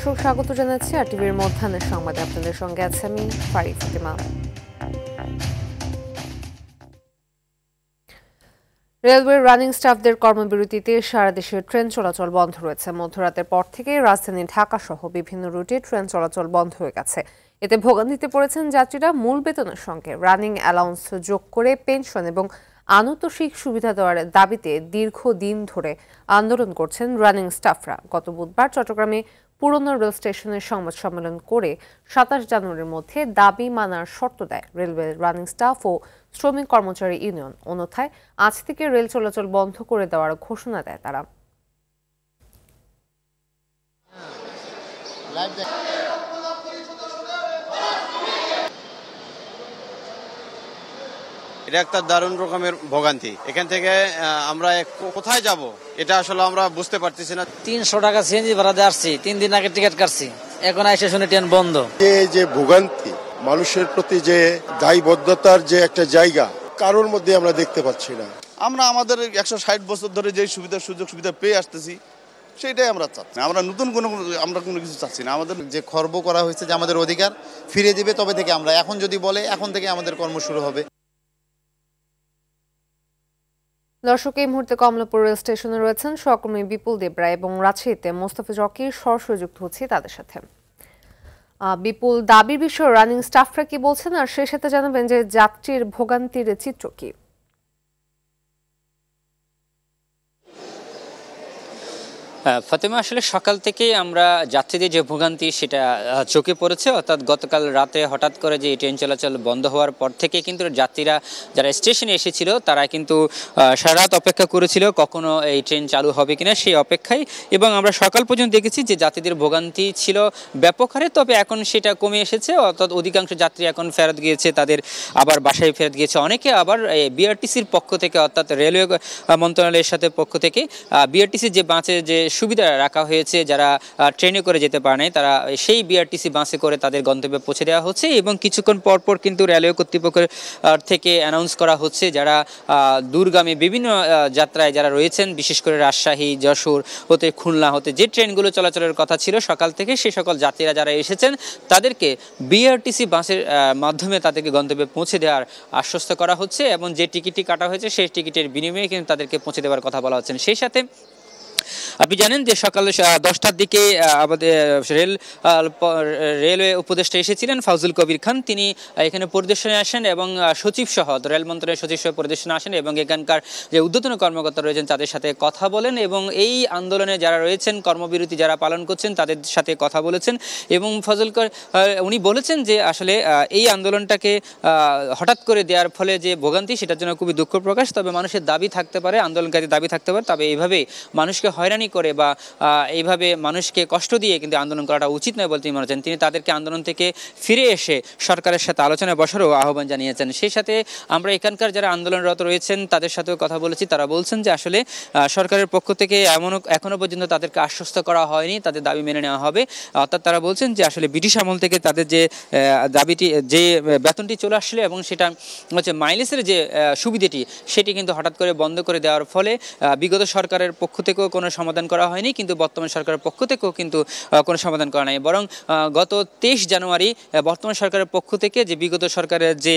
দর্শক স্বাগত জানাচ্ছি আরটিভির মধ্যাহ্নের সংবাদে। আপনাদের সঙ্গে আছে আমি ফারি ফাতিমা। রেলওয়ে রানিং স্টাফদের কর্মবিরতিতে সারা দেশে ট্রেন চলাচল বন্ধ রয়েছে। মধ্যরাতের পর থেকে রাজধানী ঢাকা সহ বিভিন্ন রুটে ট্রেন চলাচল বন্ধ হয়ে গেছে। এতে ভোগান্তিতে পড়েছেন যাত্রীরা। মূল বেতনের সঙ্গে রানিং অ্যালাউন্স যোগ করে পেনশন এবং আনুতোষিক সুবিধা দেওয়ার দাবিতে দীর্ঘদিন ধরে আন্দোলন করছেন রানিং স্টাফরা। গত বুধবার চট্টগ্রামে পুরনো রেল স্টেশনের সংবাদ সম্মেলন করে ২৭ জানুয়ারির মধ্যে দাবি মানার শর্ত দেয় রেলওয়ে রানিং স্টাফ ও শ্রমিক কর্মচারী ইউনিয়ন। অন্যথায় আজ থেকে রেল চলাচল বন্ধ করে দেওয়ার ঘোষণা দেয় তারা। এটা একটা দারুণ রকমের ভোগান্তি। এখান থেকে আমরা কোথায় যাব এটা আসলে আমরা বুঝতে পারতেছি না। ৩০০ টাকা সিএনজি ভাড়া দিয়ে আসছি, 3 দিন আগে টিকিট কাটছি, এখন এসে শুনে ট্রেন বন্ধ। এই যে ভোগান্তি, মানুষের প্রতি যে দায়বদ্ধতার যে একটা জায়গা কারোর মধ্যে আমরা দেখতে পাচ্ছি না। আমরা আমাদের ১৬০ বছর ধরে যে সুযোগ সুবিধা পেয়ে আসতেছি সেটাই আমরা চাচ্ছি। আমরা নতুন কোনো কিছু চাচ্ছি না। আমাদের যে খর্ব করা হয়েছে যে আমাদের অধিকার ফিরে দিবে, তবে থেকে আমরা এখন যদি বলে এখন থেকে আমাদের কর্ম শুরু হবে। দর্শক, এই মুহূর্তে কমলাপুর রেল স্টেশনে রয়েছেন সহকর্মী বিপুল দেবরায় এবং রাজশাহীতে মোস্তাফিজ রকির সরাসরি যুক্ত হচ্ছি তাদের সাথে। বিপুল, দাবির বিষয়ে রানিং স্টাফরা কি বলছেন, আর সেই সাথে জানাবেন যে যাত্রীর ভোগান্তির চিত্র কি? ফাতেমা, আসলে সকাল থেকেই আমরা যাত্রীদের যে ভোগান্তি সেটা চোখে পড়েছে। অর্থাৎ গতকাল রাতে হঠাৎ করে যে ট্রেন চলাচল বন্ধ হওয়ার পর থেকে কিন্তু যাত্রীরা যারা স্টেশনে এসেছিল তারা কিন্তু সারা রাত অপেক্ষা করেছিল কখনো এই ট্রেন চালু হবে কিনা সেই অপেক্ষায়, এবং আমরা সকাল পর্যন্ত দেখেছি যে যাত্রীদের ভোগান্তি ছিল ব্যাপক হারে। তবে এখন সেটা কমে এসেছে, অর্থাৎ অধিকাংশ যাত্রী এখন ফেরত গিয়েছে, তাদের আবার বাসায় ফেরত গিয়েছে। অনেকে আবার বিআরটিসির পক্ষ থেকে, অর্থাৎ রেলওয়ে মন্ত্রণালয়ের সাথে পক্ষ থেকে বিআরটিসির যে বাসে যে সুবিধা রাখা হয়েছে, যারা ট্রেনে করে যেতে পারে নাই তারা সেই বিআরটিসি বাসে করে তাদের গন্তব্যে পৌঁছে দেওয়া হচ্ছে। এবং কিছুক্ষণ পরপর কিন্তু রেলওয়ে কর্তৃপক্ষের থেকে অ্যানাউন্স করা হচ্ছে যারা দূরগামী বিভিন্ন যাত্রায় যারা রয়েছেন, বিশেষ করে রাজশাহী, যশোর হতে খুলনা হতে যে ট্রেনগুলো চলাচলের কথা ছিল সকাল থেকে, সেই সকল যাত্রীরা যারা এসেছেন তাদেরকে বিআরটিসি বাসের মাধ্যমে তাদেরকে গন্তব্যে পৌঁছে দেওয়ার আশ্বস্ত করা হচ্ছে। এবং যে টিকিটটি কাটা হয়েছে সেই টিকিটের বিনিময়ে কিন্তু তাদেরকে পৌঁছে দেওয়ার কথা বলা হচ্ছে। সেই সাথে আপনি জানেন যে সকাল 10টার দিকে আমাদের রেলওয়ে উপদেষ্টা এসেছিলেন ফাউজুল কবির খান। তিনি এখানে পরিদর্শনে আসেন এবং সচিব সহ রেল মন্ত্রণালয়ের সচিব সহ পরিদর্শনে আসেন এবং এখানকার যে ঊর্ধ্বতন কর্মকর্তা রয়েছেন তাদের সাথে কথা বলেন এবং এই আন্দোলনে যারা রয়েছেন, কর্মবিরতি যারা পালন করছেন তাদের সাথে কথা বলেছেন। এবং ফাউজুল উনি বলেছেন যে আসলে এই আন্দোলনটাকে হঠাৎ করে দেওয়ার ফলে যে ভোগান্তি সেটার জন্য খুবই দুঃখ প্রকাশ। তবে মানুষের দাবি থাকতে পারে, আন্দোলনকারীর দাবি থাকতে পারে, তবে এইভাবে মানুষকে হয়রানি করে বা এইভাবে মানুষকে কষ্ট দিয়ে কিন্তু আন্দোলন করাটা উচিত নয় বলে তিনি মনে করেন। তিনি তাদেরকে আন্দোলন থেকে ফিরে এসে সরকারের সাথে আলোচনায় বসারও আহ্বান জানিয়েছেন। সেই সাথে আমরা এখানকার যারা আন্দোলনরত রয়েছেন তাদের সাথেও কথা বলেছি। তারা বলছেন যে আসলে সরকারের পক্ষ থেকে এখনো পর্যন্ত তাদেরকে আশ্বস্ত করা হয়নি, তাদের দাবি মেনে নেওয়া হবে। অর্থাৎ তারা বলছেন যে আসলে ব্রিটিশ আমল থেকে তাদের যে দাবিটি, যে বেতনটি চলে আসলে এবং সেটা হচ্ছে মাইলেজের যে সুবিধাটি, সেটি কিন্তু হঠাৎ করে বন্ধ করে দেওয়ার ফলে বিগত সরকারের পক্ষ থেকেও কোনো সমাধান করা হয়নি, কিন্তু বর্তমান সরকারের পক্ষ থেকেও কিন্তু কোনো সমাধান করা নাই। বরং গত 23 জানুয়ারি বর্তমান সরকারের পক্ষ থেকে যে বিগত সরকারের যে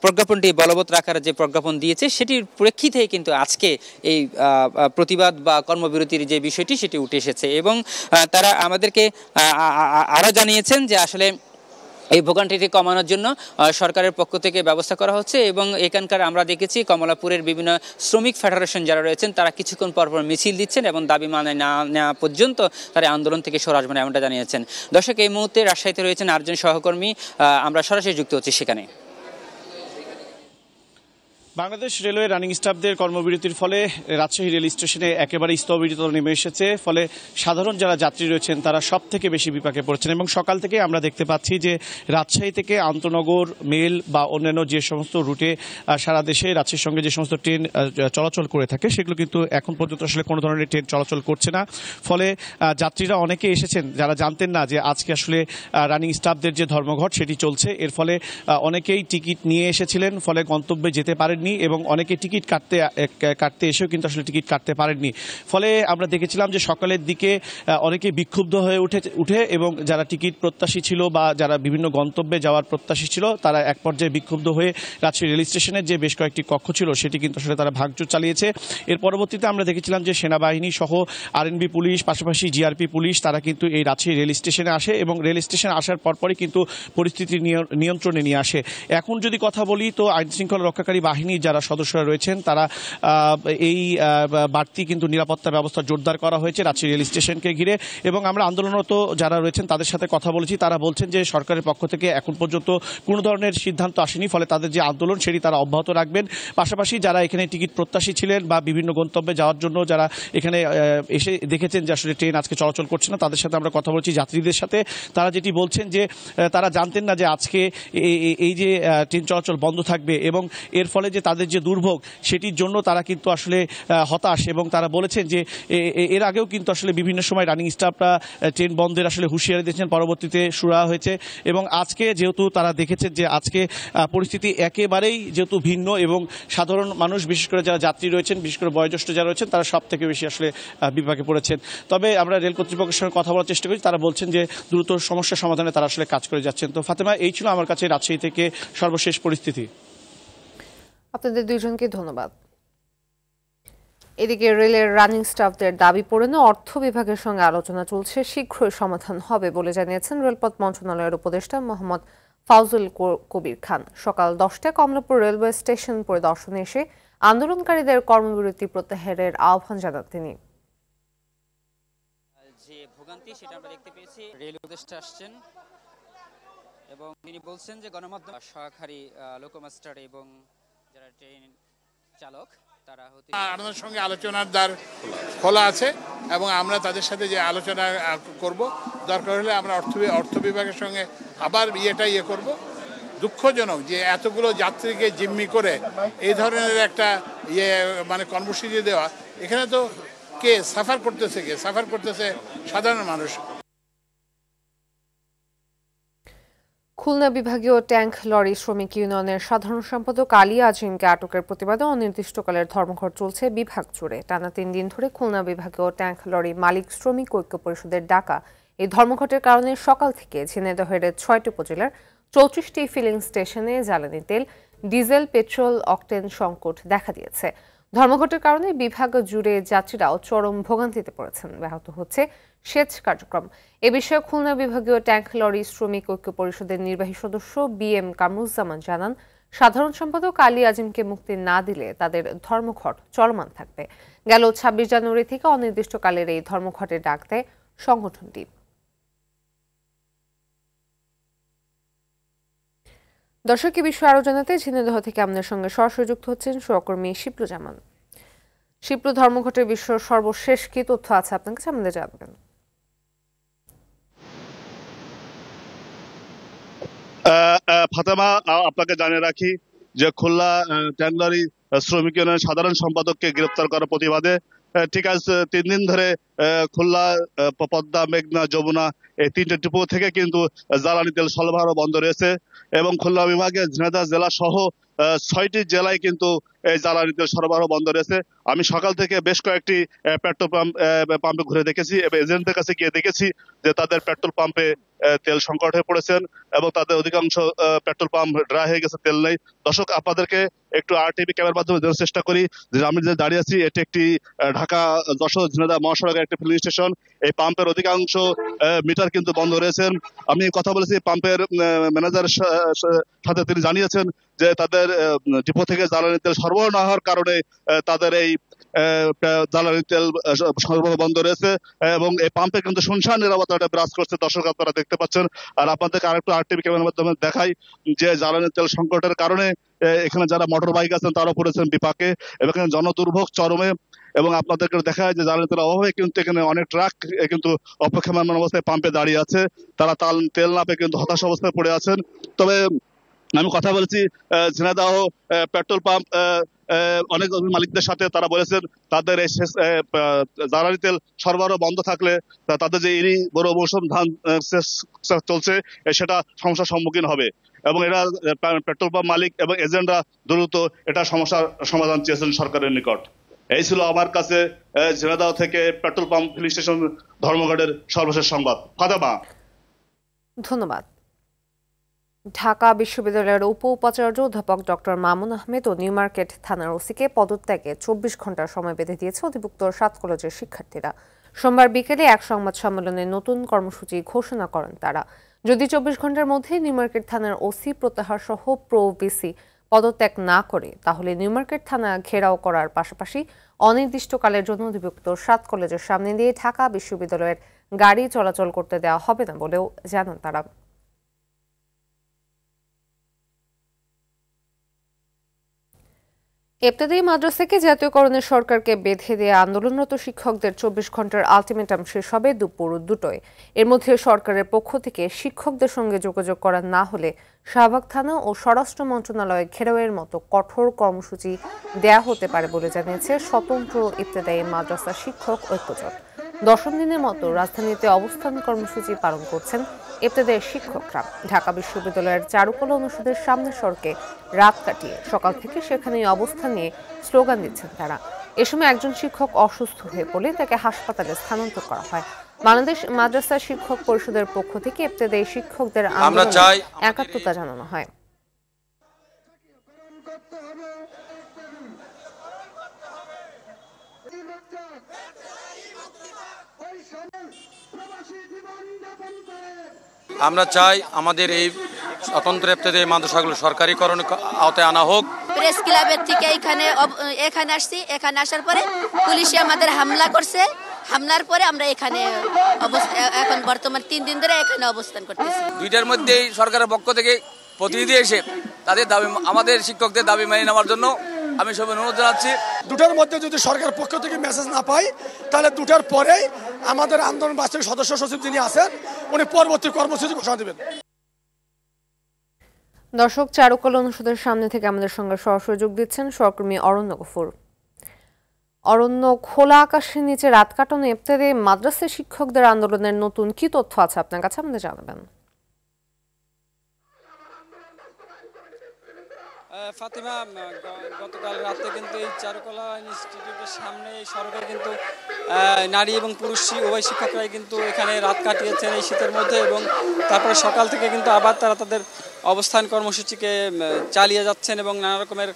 প্রজ্ঞাপনটি বলবৎ রাখার যে প্রজ্ঞাপন দিয়েছে সেটির প্রেক্ষিতে কিন্তু আজকে এই প্রতিবাদ বা কর্মবিরতির যে বিষয়টি সেটি উঠে এসেছে। এবং তারা আমাদেরকে আরও জানিয়েছেন যে আসলে এই ভোগান্তিটি কমানোর জন্য সরকারের পক্ষ থেকে ব্যবস্থা করা হচ্ছে। এবং এখানকার আমরা দেখেছি কমলাপুরের বিভিন্ন শ্রমিক ফেডারেশন যারা রয়েছেন তারা কিছুক্ষণ পরপর মিছিল দিচ্ছেন এবং দাবি মানে না নেওয়া পর্যন্ত তারা আন্দোলন থেকে সরে আসবেন এমনটা জানিয়েছেন। দর্শক, এই মুহূর্তে রাজশাহীতে রয়েছেন 8 জন সহকর্মী, আমরা সরাসরি যুক্ত হচ্ছি সেখানে। বাংলাদেশ রেলওয়ে রানিং স্টাফদের কর্মবিরতির ফলে রাজশাহী রেল স্টেশনে একেবারে স্থবিরতা নেমে এসেছে। ফলে সাধারণ যারা যাত্রী রয়েছেন তারা সব থেকে বেশি বিপাকে পড়েছেন। এবং সকাল থেকে আমরা দেখতে পাচ্ছি যে রাজশাহী থেকে আন্তনগর, মেল বা অন্যান্য যে সমস্ত রুটে সারা দেশে রাজশাহীর সঙ্গে যে সমস্ত ট্রেন চলাচল করে থাকে সেগুলো কিন্তু এখন পর্যন্ত আসলে কোনো ধরনের ট্রেন চলাচল করছে না। ফলে যাত্রীরা অনেকে এসেছেন যারা জানতেন না যে আজকে আসলে রানিং স্টাফদের যে ধর্মঘট সেটি চলছে। এর ফলে অনেকেই টিকিট নিয়ে এসেছিলেন, ফলে গন্তব্যে যেতে পারেননি। পারেননি এবং অনেকে টিকিট কাটতে এসেও কিন্তু আসলে টিকিট কাটতে পারেননি। ফলে আমরা দেখেছিলাম যে সকালের দিকে অনেকে বিক্ষুব্ধ হয়ে উঠে এবং যারা টিকিট প্রত্যাশী ছিল বা যারা বিভিন্ন গন্তব্যে যাওয়ার প্রত্যাশী ছিল তারা এক পর্যায়ে বিক্ষুব্ধ হয়ে রাজশাহী রেল স্টেশনের যে বেশ কয়েকটি কক্ষ ছিল সেটি কিন্তু আসলে তারা ভাঙচুর চালিয়েছে। এর পরবর্তীতে আমরা দেখেছিলাম যে সেনাবাহিনী সহ আরএনবি পুলিশ, পাশাপাশি জিআরপি পুলিশ তারা কিন্তু এই রাজশাহী রেল স্টেশনে আসে এবং রেল স্টেশনে আসার পরপরই কিন্তু পরিস্থিতি নিয়ন্ত্রণে নিয়ে আসে। এখন যদি কথা বলি তো আইন শৃঙ্খলা রক্ষাকারী বাহিনীর যারা সদস্যরা রয়েছেন তারা এই বাড়তি কিন্তু নিরাপত্তা ব্যবস্থা জোরদার করা হয়েছে রাজশাহী রেল স্টেশনকে ঘিরে। এবং আমরা আন্দোলনরত যারা রয়েছেন তাদের সাথে কথা বলেছি, তারা বলছেন যে সরকারের পক্ষ থেকে এখন পর্যন্ত কোনো ধরনের সিদ্ধান্ত আসেনি, ফলে তাদের যে আন্দোলন সেটি তারা অব্যাহত রাখবেন। পাশাপাশি যারা এখানে টিকিট প্রত্যাশী ছিলেন বা বিভিন্ন গন্তব্যে যাওয়ার জন্য যারা এখানে এসে দেখেছেন যে আসলে ট্রেন আজকে চলাচল করছে না, তাদের সাথে আমরা কথা বলছি, যাত্রীদের সাথে। তারা যেটি বলছেন যে তারা জানতেন না যে আজকে এই যে ট্রেন চলাচল বন্ধ থাকবে এবং এর ফলে যে তাদের যে দুর্ভোগ সেটির জন্য তারা কিন্তু আসলে হতাশ। এবং তারা বলেছেন যে এর আগেও কিন্তু আসলে বিভিন্ন সময় রানিং স্টাফরা ট্রেন বন্ধের আসলে হুঁশিয়ারি দিয়েছেন, পরবর্তীতে সুরা হয়েছে। এবং আজকে যেহেতু তারা দেখেছেন যে আজকে পরিস্থিতি একেবারেই যেহেতু ভিন্ন এবং সাধারণ মানুষ বিশেষ করে যারা যাত্রী রয়েছেন, বিশেষ করে বয়োজ্যেষ্ঠ যারা রয়েছেন, তারা সব থেকে বেশি আসলে বিপাকে পড়েছেন। তবে আমরা রেল কর্তৃপক্ষের সঙ্গে কথা বলার চেষ্টা করি, তারা বলছেন যে দ্রুত সমস্যা সমাধানে তারা আসলে কাজ করে যাচ্ছেন। তো ফাতেমা, এই ছিল আমার কাছে রাজশাহী থেকে সর্বশেষ পরিস্থিতি। আপনাদের দুইজনকে ধন্যবাদ। এদিকে রেলের রানিং স্টাফদের দাবি পূরণে অর্থ বিভাগের সঙ্গে আলোচনা চলছে, শীঘ্রই সমাধান হবে বলে জানিয়েছেন রেলপথ মন্ত্রণালয়ের উপদেষ্টা মোহাম্মদ ফাউজুল কবির খান। সকাল 10টায় কমলাপুর রেলওয়ে স্টেশন পরিদর্শনে এসে আন্দোলনকারীদের কর্মবিরতি প্রত্যাহারের আহ্বান জানান তিনি। যে ভোগান্তি সেটা আমরা দেখতে পেয়েছি, রেল উপদেষ্টা আসছেন এবং তিনি বলছেন যে গণমাধ্যম সহকারী লোকোমাস্টার এবং যারা ট্রেন চালক তারা আমাদের সঙ্গে আলোচনার দ্বার খোলা আছে এবং আমরা তাদের সাথে যে আলোচনা করব, দরকার হলে আমরা অর্থ বিভাগের সঙ্গে আবার ইয়ে করব। দুঃখজনক যে এতগুলো যাত্রীকে জিম্মি করে এই ধরনের একটা মানে কর্মসূচি দেওয়া, এখানে তো কে সাফার করতেছে সাধারণ মানুষ। খুলনা বিভাগীয় ট্যাঙ্ক লরি শ্রমিক ইউনিয়নের সাধারণ সম্পাদক আলী আজিমকে আটকের প্রতিবাদে অনির্দিষ্টকালের ধর্মঘট চলছে বিভাগ জুড়ে। টানা 3 দিন ধরে খুলনা বিভাগীয় ট্যাঙ্ক লরি মালিক শ্রমিক ঐক্য পরিষদের ডাকা এই ধর্মঘটের কারণে সকাল থেকে ঝিনাইদহের 6টি উপজেলার 34টি ফিলিং স্টেশনে জ্বালানি তেল, ডিজেল, পেট্রোল, অকটেন সংকট দেখা দিয়েছে। ধর্মঘটের কারণে বিভাগ জুড়ে যাত্রীরাও চরম ভোগান্তিতে পড়েছেন, ব্যাহত হচ্ছে সেচ কার্যক্রম। এ বিষয়ে খুলনা বিভাগীয় ট্যাঙ্ক লরি শ্রমিক ঐক্য পরিষদের নির্বাহী সদস্য BM কামরুজ্জামান জানান, সাধারণ সম্পাদক আলী আজিমকে মুক্তি না দিলে তাদের ধর্মঘট চলমান থাকবে। গেল 26 জানুয়ারি থেকে অনির্দিষ্টকালের এই ধর্মঘটের ডাক দেয় সংগঠনটি। দর্শক, এই বিষয়ে আরো জানাতে ঝিনাইদহ থেকে আমাদের সঙ্গে সরাসরি যুক্ত হচ্ছেন সহকর্মী শিপ্লু জামান। শিপ্লু, ধর্মঘটের বিষয়ে সর্বশেষ কি তথ্য আছে আপনার কাছে, আমাদের জানাবেন। ফাতেমা, আপনাকে জানিয়ে রাখি যে খুলনা ট্যাঙ্ক লরি শ্রমিক ইউনিয়নের সাধারণ সম্পাদককে গ্রেপ্তার করার প্রতিবাদে ঠিক আজ 3 দিন ধরে খুলনা, পদ্মা, মেঘনা, যমুনা এই 3টে ডিপো থেকে কিন্তু জ্বালানি তেল সরবরাহ বন্ধ রয়েছে এবং খুলনা বিভাগে ঝিনাইদহ জেলা সহ 6টি জেলায় কিন্তু এই জ্বালানি তেল সরবরাহ বন্ধ রয়েছে। আমি সকাল থেকে বেশ কয়েকটি পেট্রোল পাম্পে ঘুরে দেখেছি এবং এজেন্টদের কাছে গিয়ে দেখেছি যে তাদের পেট্রোল পাম্পে তেল সংকট হয়ে পড়েছেন এবং তাদের অধিকাংশ পেট্রোল পাম্প ড্রাই হয়ে গেছে, তেল নেই। দর্শক, আপনাদেরকে একটু RTV ক্যামেরার মাধ্যমে দেখার চেষ্টা করি যে আমি যে দাঁড়িয়ে আছি এটি একটি ঢাকা যশোর ঝিনাইদহ মহাসড়কের একটি ফিলিং স্টেশন। এই পাম্পের অধিকাংশ মিটার কিন্তু বন্ধ রয়েছেন। আমি কথা বলেছি পাম্পের ম্যানেজারের সাথে, তিনি জানিয়েছেন যে তাদের ডিপো থেকে জ্বালানি তেল সরবরাহ না হওয়ার কারণে তাদের এই জ্বালানি তেল সরবরাহ বন্ধ রয়েছে এবং এই পাম্পে কিন্তু শুনশান নিরাপত্তা বিরাজ করছে। দর্শক, আপনারা দেখতে পাচ্ছেন। আর আপনাদেরকে আরেকটু RTV ক্যামেরার মাধ্যমে দেখাই যে জ্বালানি তেল সংকটের কারণে এখানে যারা মোটর বাইক আছেন তারাও পড়েছেন বিপাকে এবং এখানে জনদুর্ভোগ চরমে। এবং আপনাদেরকে দেখায় যে জ্বালানি তেল অভাবে কিন্তু এখানে অনেক ট্রাক কিন্তু অপেক্ষমান অবস্থায় পাম্পে দাঁড়িয়ে আছে, তারা তেল না পেয়ে কিন্তু হতাশ অবস্থায় পড়ে আছেন। তবে আমি কথা বলেছি ঝিনাইদহ পেট্রোল পাম্প অনেক মালিকদের সাথে তারা বলেছেন তাদের এই জ্বালানি তেল সরবরাহ বন্ধ থাকলে তাদের যে এরই বড় মৌসুম ধান চলছে সেটা সমস্যার সম্মুখীন হবে এবং এরা পেট্রোল পাম্প মালিক এবং এজেন্টরা দ্রুত এটা সমস্যার সমাধান চেয়েছেন সরকারের নিকট। এই ছিল আমার কাছে ঝিনাইদহ থেকে পেট্রোল পাম্প ফিলিং স্টেশন ধর্মঘটের সর্বশেষ সংবাদ। ফাতেমা। ধন্যবাদ। ঢাকা বিশ্ববিদ্যালয়ের উপাচার্য অধ্যাপক ডক্টর মামুন আহমেদ ও নিউ মার্কেট থানার ওসিকে পদত্যাগে 24 ঘন্টার সময় বেঁধে দিয়েছে অধিভুক্ত 7 কলেজের শিক্ষার্থীরা। সোমবার বিকেলে এক সংবাদ সম্মেলনে নতুন কর্মসূচি ঘোষণা করেন তারা। যদি 24 ঘন্টার মধ্যে নিউ মার্কেট থানার ওসি প্রত্যাহার সহ ভিসি পদত্যাগ না করে তাহলে নিউ মার্কেট থানা ঘেরাও করার পাশাপাশি অনির্দিষ্টকালের জন্য অধিভুক্ত 7 কলেজের সামনে দিয়ে ঢাকা বিশ্ববিদ্যালয়ের গাড়ি চলাচল করতে দেওয়া হবে না বলেও জানান তারা। ইবতেদায়ী মাদ্রাসাকে জাতীয়করণের সরকারকে বেঁধে দেয়া আন্দোলনরত শিক্ষকদের 24 ঘন্টার আলটিমেটাম শেষ হবে দুপুর 2টায়। এর মধ্যে সরকারের পক্ষ থেকে শিক্ষকদের সঙ্গে যোগাযোগ করা না হলে শাহবাগ থানা ও স্বরাষ্ট্র মন্ত্রণালয়ে ঘেরাওয়ের মতো কঠোর কর্মসূচি দেয়া হতে পারে বলে জানিয়েছে স্বতন্ত্র ইবতেদায়ী মাদ্রাসা শিক্ষক ঐক্যজোট। 10ম দিনের মতো রাজধানীতে অবস্থান কর্মসূচি পালন করছেন ইবতেদায়ী শিক্ষকরা। ঢাকা বিশ্ববিদ্যালয়ের চারুকলা অনুষদের সামনে সড়কে রাত কাটিয়ে সকাল থেকে সেখানেই অবস্থান নিয়ে স্লোগান দিচ্ছেন তারা। এ সময় একজন শিক্ষক অসুস্থ হয়ে পড়লে তাকে হাসপাতালে স্থানান্তর করা হয়। বাংলাদেশ মাদ্রাসা শিক্ষক পরিষদের পক্ষ থেকে ইবতেদায়ী শিক্ষকদের আন্দোলনে একাত্মতা জানানো হয়। আমরা চাই আমাদের এই স্বতন্ত্র ইবতেদায়ী মাদ্রাসাগুলো সরকারিকরণ আওতায় আনা হোক। প্রেস ক্লাবের থেকে এখানে আসছি। এখানে আসার পরে পুলিশে আমাদের হামলা করছে। হামলার পরে আমরা এখানে এখন বর্তমান 3 দিন ধরে এখানে অবস্থান করতেছি। দুইটার মধ্যেই সরকারের পক্ষ থেকে প্রতিনিধি এসে তাদের দাবি, আমাদের শিক্ষকদের দাবি মেনে নেওয়ার জন্য আমি সবাই অনুরোধ জানাচ্ছি। দুটার মধ্যে যদি সরকার পক্ষ থেকে মেসেজ না পাই তাহলে দুটার পরেই আমাদের আন্দোলন বাস্তবিক সদস্য সচিব যিনি আছেন উনি পরবর্তী কর্মসূচি ঘোষণা দেবেন। দর্শক, চারুকলা অনুষদের সামনে থেকে আমাদের সঙ্গে সরাসরি যোগ দিচ্ছেন সহকর্মী অরণ্য গফুর। অরণ্য, খোলা আকাশের নিচে রাত কাটানো ইবতেদায়ী মাদ্রাসা শিক্ষকদের আন্দোলনের নতুন কি তথ্য আছে আপনার কাছে, আমাদের জানাবেন। ফাতিমা, গতকাল রাতে কিন্তু এই চারুকলা ইনস্টিটিউটের সামনে এই সড়কে কিন্তু নারী এবং পুরুষ উভয় শিক্ষকরাই কিন্তু এখানে রাত কাটিয়েছেন এই শীতের মধ্যে, এবং তারপরে সকাল থেকে কিন্তু আবার তারা তাদের অবস্থান কর্মসূচিকে চালিয়ে যাচ্ছেন এবং নানা রকমের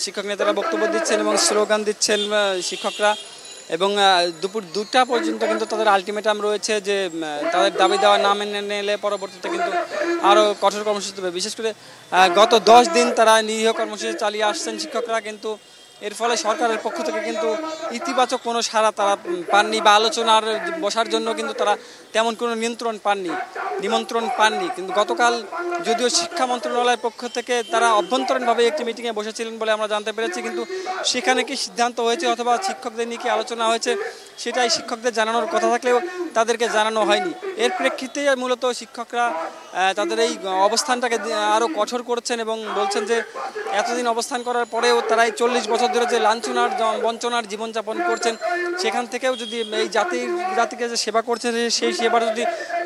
শিক্ষক নেতারা বক্তব্য দিচ্ছেন এবং স্লোগান দিচ্ছেন শিক্ষকরা। এবং দুপুর 2টা পর্যন্ত কিন্তু তাদের আলটিমেটাম রয়েছে যে তাদের দাবি দেওয়া না মেনে নিলে পরবর্তীতে কিন্তু আরও কঠোর কর্মসূচি দেবে। বিশেষ করে গত 10 দিন তারা নিরীহ কর্মসূচি চালিয়ে আসছেন শিক্ষকরা, কিন্তু এর ফলে সরকারের পক্ষ থেকে কিন্তু ইতিবাচক কোনো সাড়া তারা পাননি বা আলোচনার বসার জন্য কিন্তু তারা তেমন কোনো নিমন্ত্রণ পাননি। কিন্তু গতকাল যদিও শিক্ষা মন্ত্রণালয়ের পক্ষ থেকে তারা অভ্যন্তরীণভাবে একটি মিটিংয়ে বসেছিলেন বলে আমরা জানতে পেরেছি, কিন্তু সেখানে কি সিদ্ধান্ত হয়েছে অথবা শিক্ষকদের নিয়ে কি আলোচনা হয়েছে সেটাই শিক্ষকদের জানানোর কথা থাকলেও তাদেরকে জানানো হয়নি। এর প্রেক্ষিতে মূলত শিক্ষকরা তাদের এই অবস্থানটাকে আরও কঠোর করছেন এবং বলছেন যে এতদিন অবস্থান করার পরেও তারা এই 40 বছর ধরে যে লাঞ্ছনার বঞ্চনার জীবনযাপন করছেন সেখান থেকেও যদি এই জাতিকে যে সেবা করছে সেই সেবার যদি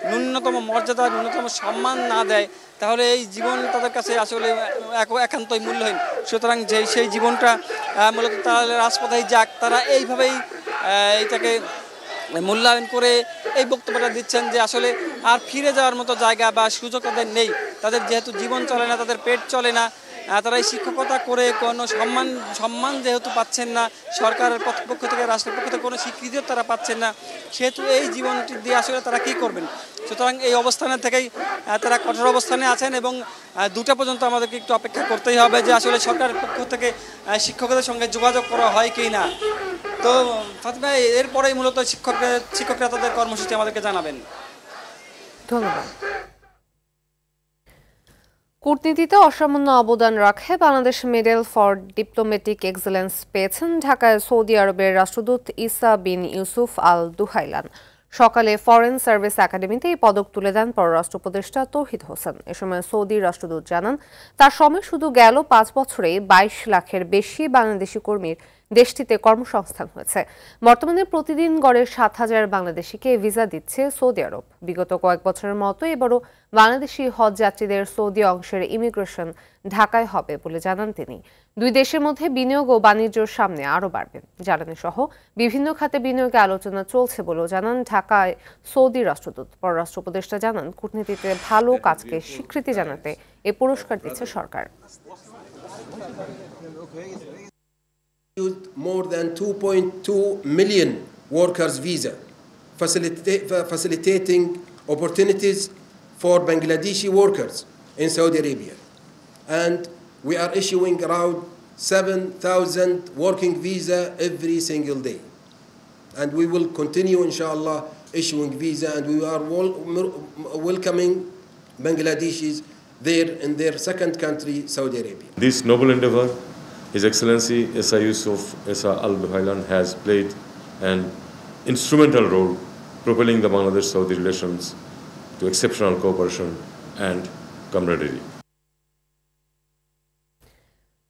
ন্যূনতম মর্যাদা, ন্যূনতম সম্মান না দেয় তাহলে এই জীবন তাদের কাছে আসলে একান্তই মূল্যহীন। সুতরাং সেই জীবনটা মূলত তারা রাজপথেই যাক, তারা এইভাবেই এইটাকে মূল্যায়ন করে এই বক্তব্যটা দিচ্ছেন যে আসলে আর ফিরে যাওয়ার মতো জায়গা বা সুযোগ তাদের নেই। তাদের যেহেতু জীবন চলে না, তাদের পেট চলে না, তারা এই শিক্ষকতা করে কোনো সম্মান যেহেতু পাচ্ছেন না, সরকারের পক্ষ থেকে রাষ্ট্রের পক্ষ থেকে কোনো স্বীকৃতিও তারা পাচ্ছেন না, সেহেতু এই জীবনটি দিয়ে আসলে তারা কী করবেন। সুতরাং এই অবস্থানে থেকেই তারা কঠোর অবস্থানে আছেন এবং 2টা পর্যন্ত আমাদেরকে একটু অপেক্ষা করতেই হবে যে আসলে সরকারের পক্ষ থেকে শিক্ষকদের সঙ্গে যোগাযোগ করা হয় কি না। তো ফাতিমা, এরপরেই মূলত শিক্ষকরা তাদের কর্মসূচি আমাদেরকে জানাবেন। ধন্যবাদ। কূটনীতিতে অসামান্য অবদান রাখায় Bangladesh medal for diplomatic excellence পেয়েছেন ঢাকায় সৌদি আরবের রাষ্ট্রদূত ইসা বিন ইউসুফ আল দুহাইলান। সকালে ফরেন সার্ভিস একাডেমিতে এই পদক তুলে দেন পররাষ্ট্র উপদেষ্টা তৌহিদ হোসেন। এ সময় সৌদি রাষ্ট্রদূত জানান, তার সময় শুধু গেল 5 বছরে 22 লাখের বেশি বাংলাদেশি কর্মীর দেশটিতে কর্মসংস্থান হয়েছে। বর্তমানে প্রতিদিন গড়ে 7,000 বাংলাদেশিকে ভিসা দিচ্ছে সৌদি আরব। বিগত কয়েক বছরের মতো এবারও বাংলাদেশি হজ যাত্রীদের সৌদি অংশের ইমিগ্রেশন ঢাকায় হবে বলে জানান তিনি। দুই দেশের মধ্যে বিনিয়োগ ও বাণিজ্যর সামনে আরও বাড়বে। জ্বালানি সহ বিভিন্ন খাতে বিনিয়োগে আলোচনা চলছে বলেও জানান ঢাকায় সৌদি রাষ্ট্রদূত। পররাষ্ট্র উপদেষ্টা জানান, কূটনীতিতে ভালো কাজকে স্বীকৃতি জানাতে এ পুরস্কার দিচ্ছে সরকার। More than 2.2 million workers visa, facilitating opportunities for Bangladeshi workers in Saudi Arabia. And we are issuing around 7,000 working visa every single day. And we will continue, inshallah, issuing visa, and we are welcoming Bangladeshis there in their second country, Saudi Arabia. This noble endeavor, His Excellency Issa Yusuf Issa Al Buhaylan has played an instrumental role propelling the Bangladesh-Saudi relations to exceptional cooperation and camaraderie.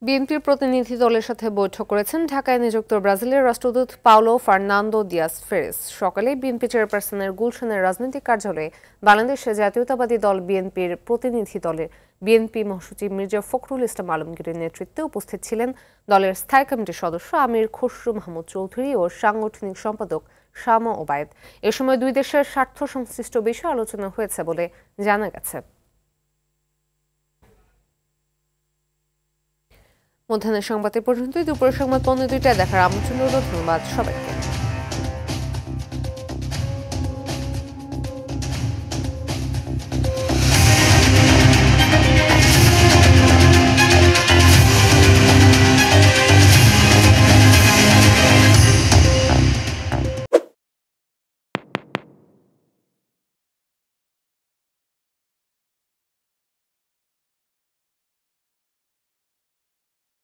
বিএনপির প্রতিনিধি দলের সাথে বৈঠক করেছেন ঢাকায় নিযুক্ত ব্রাজিলের রাষ্ট্রদূত পাওলো ফার্নান্দো দিয়াস ফেরেস। সকালে বিএনপি চেয়ারপারসনের গুলশানের রাজনৈতিক কার্যালয়ে বাংলাদেশের জাতীয়তাবাদী দল বিএনপির প্রতিনিধি দলের বিএনপি মহাসচিব মির্জা ফখরুল ইসলাম আলমগীরের নেতৃত্বে উপস্থিত ছিলেন দলের স্থায়ী কমিটির সদস্য আমির খসরু মাহমুদ চৌধুরী ও সাংগঠনিক সম্পাদক শামা ওবায়েদ। এ সময় দুই দেশের স্বার্থ সংশ্লিষ্ট বিষয়ে আলোচনা হয়েছে বলে জানা গেছে। মধ্যাহ্নের সংবাদ পর্যন্তই। দুপুরের সংবাদ 15:02টায় দেখার আমন্ত্রণ রইল। ধন্যবাদ সবাইকে।